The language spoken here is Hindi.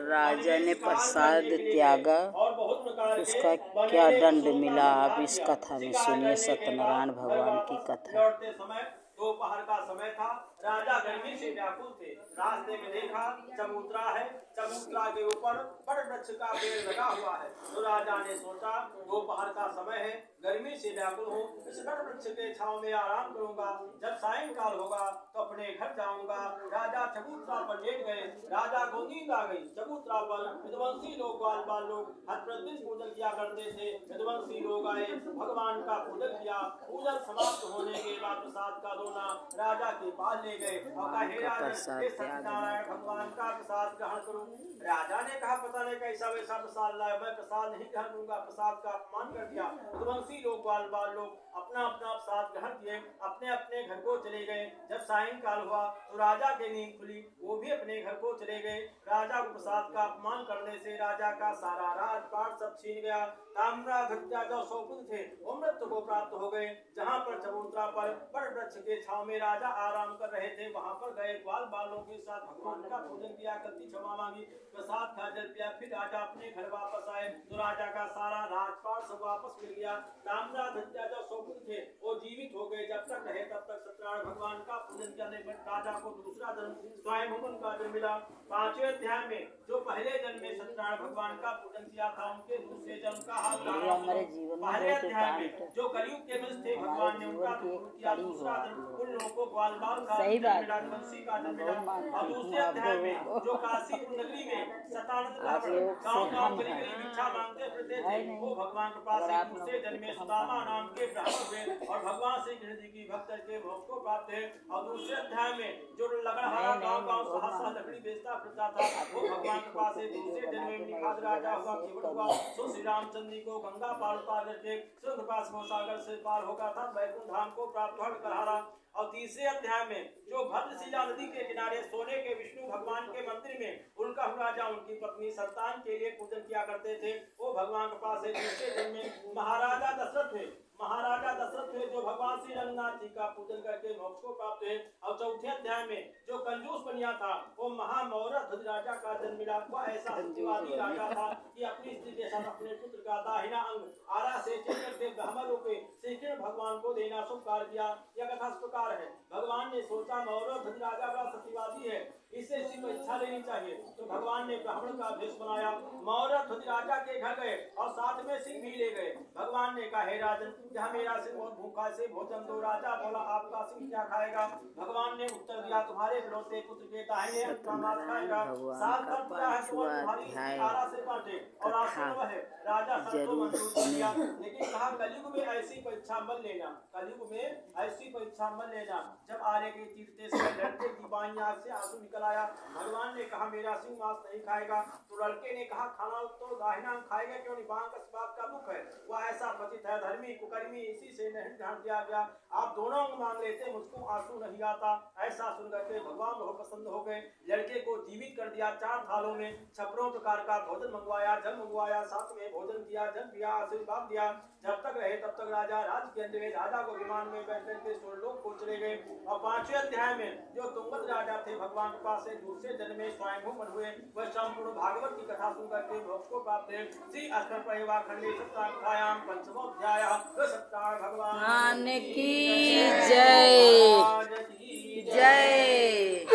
राजा ने प्रसाद त्यागा, उसका क्या दंड मिला। आप इस कथा में सुनिए सत्यनारायण भगवान की कथा। दोपहर का समय था। राजा गर्मी से व्याकुल थे। रास्ते में देखा चबूतरा है। चबूतरा के ऊपर बड़ वृक्ष का पेड़ लगा हुआ है। तो राजा ने सोचा दोपहर का समय है, गर्मी से व्याकुल हूँ, इस बड़ वृक्ष के छांव में आराम करूंगा। जब सायंकाल होगा तो अपने घर जाऊंगा। राजा चबूतरा पर लेट गए। राजा को नींद आ गई। चबूतरा पर विद्वांसी लोग, ग्वाल बाल लोग हर प्रतिदिन पूजन किया करते थे। विद्वांसी लोग आए, भगवान का पूजन किया। पूजन समाप्त होने के बाद प्रसाद का दोना राजा के पास ले गए और कहा, हे राजन, सत्यनारायण भगवान का प्रसाद ग्रहण करूं। राजा ने कहा, पता नहीं कैसा वैसा प्रसाद लाया, मैं प्रसाद नहीं ग्रहण करूंगा। प्रसाद का अपमान कर दिया। विद्वांसी लोग, ग्वाल बाल लोग अपना अपना प्रसाद ग्रहण किए, अपने अपने घर को चले गए। जब सायंकाल हुआ तो राजा की नींद खुली, वो भी अपने घर को चले गए। राजा को प्रसाद का अपमान करने से राजा का सारा राजपाट सब छीन गया। ताम्रध्वजा जो सौपुत्र थे वो मृत्यु को प्राप्त हो गए। जहाँ पर चबूतरा पर बड़ वृक्ष के छांव में राजा आराम कर रहे थे, वहाँ पर गए ग्वाल बालों के साथ भगवान का पूजन किया, गलती क्षमा मांगी, प्रसाद खा, जल पिया। फिर राजा अपने घर वापस आए तो राजा का सारा राजपाट सब वापस मिल गया। ताम्रध्वजा जो सौपुत्र थे वो जीवित हो गए। जब तक रहे तब तक सत्यनारायण भगवान का पूजन करने पर राजा को दूसरा जन्म स्वयं का जन्म मिला। 5वें अध्याय में जो पहले जन्म में सत्यनारायण भगवान का पूजन किया था, उनके दूसरे जन्म का हाल पहले अध्याय में जो कलयुग के वंश थे, भगवान ने उनका किया। दूसरा जन्म उन लोगों को ग्वाल बाल का वंशी का जन्म मिला। और दूसरे अध्याय में जो काशीपुर नगरी में सतानंद गाँव गाँव गली गली भिक्षा मांगते फिरते थे, वो भगवान कृपा से दूसरे जन्म में सुदामा नाम के ब्राह्मण हुए और भगवान श्री कृष्ण जी की भक्त के मोक्ष को प्राप्त है। और दूसरे अध्याय में जो लकड़हारा गाँव गाँव सहसा लकड़ी बेचता फिरता था, वो भगवान कृपा से दूसरे जन्म में निखाद राजा हुआ, केवट हुआ। सो श्री रामचंद्र जी को गंगा पार उतार करके कृपा सागर से पार होगा था, वैकुंठ धाम को प्राप्त कर। और तीसरे अध्याय में जो भद्रशिला नदी के किनारे सोने के विष्णु भगवान के मंदिर में उनका राजा उनकी पत्नी संतान के लिए पूजन किया करते थे, वो भगवान के पास दूसरे जन्म में महाराजा दशरथ थे। महाराजा दशरथ थे जो भगवान श्री रंगनाथ जी का पूजन करके मोक्ष को प्राप्त है। और चौथे अध्याय में जो कंजूस बनिया था वो महामौर्य राजा का जन्म मिला। वह ऐसा सत्यवादी राजा था कि अपनी स्त्री के साथ अपने पुत्र का दाहिना अंग आरा से चलकर के ब्राह्मण रूपे श्री कृष्ण भगवान को देना शुभ कार्य किया। यह कथा इस प्रकार है। भगवान ने सोचा मौर्य राजा का सत्यवादी है, इससे इसी को इच्छा लेनी चाहिए, तो भगवान ने ब्राह्मण का भेष बनाया। मौर्य राजा के घर गए और साथ में सिंह भी ले गए। भगवान ने कहा, हे राजन, जहाँ मेरा सिंह बहुत भूखा से भोजन दो। राजा बोला, आपका सिंह क्या खाएगा? भगवान ने उत्तर दिया, तुम्हारे विरोधे पुत्र के दाहिने अंग का मांस खाएगा। सात फल दिया है तो तुम्हारी आरा से बांटे और आशीर्वाद है। राजा सबको मंजूर कर दिया, लेकिन कहा कलयुग में ऐसी परीक्षा मत लेना, कलयुग में ऐसी परीक्षा मत लेना। जब आरे के चीरते से लड़के की बाईं आंख से आंसू निकल आया। भगवान ने कहा, मेरा सिंह मांस नहीं खाएगा। तो लड़के ने कहा, खाना तो दाहिना अंग खाएगा क्यों नहीं? बांग का बाप का दुख है, वह ऐसा पतित है, धर्मी कुकर्मी, इसी से नहीं ध्यान दिया गया। आप दोनों अंग मांग लेते, मुझको आंसू नहीं आता। ऐसा सुनकर के भगवान बहुत पसंद हो गए। लड़के को जीवित कर दिया। 4 थालों में 56 प्रकार का भोजन मंगवाया, जल मंगवाया, साथ में भोजन किया, जल पिया, आशीर्वाद दिया। जब तक रहे तब तक राजा राज के अंदर राजा को विमान में बैठ करके स्वर्गलोक को चले गए। और 5वें अध्याय में जो तुंगत राजा थे, भगवान के पास से दूसरे जन्म में स्वयं बन हुए, वह संपूर्ण भागवत की कथा सुनकर के मोक्ष को प्राप्त है। श्री अष्टम परिवार खंडे सप्ताध्यायाम पंचमो अध्याय सत्यनारायण भगवान की जय जय।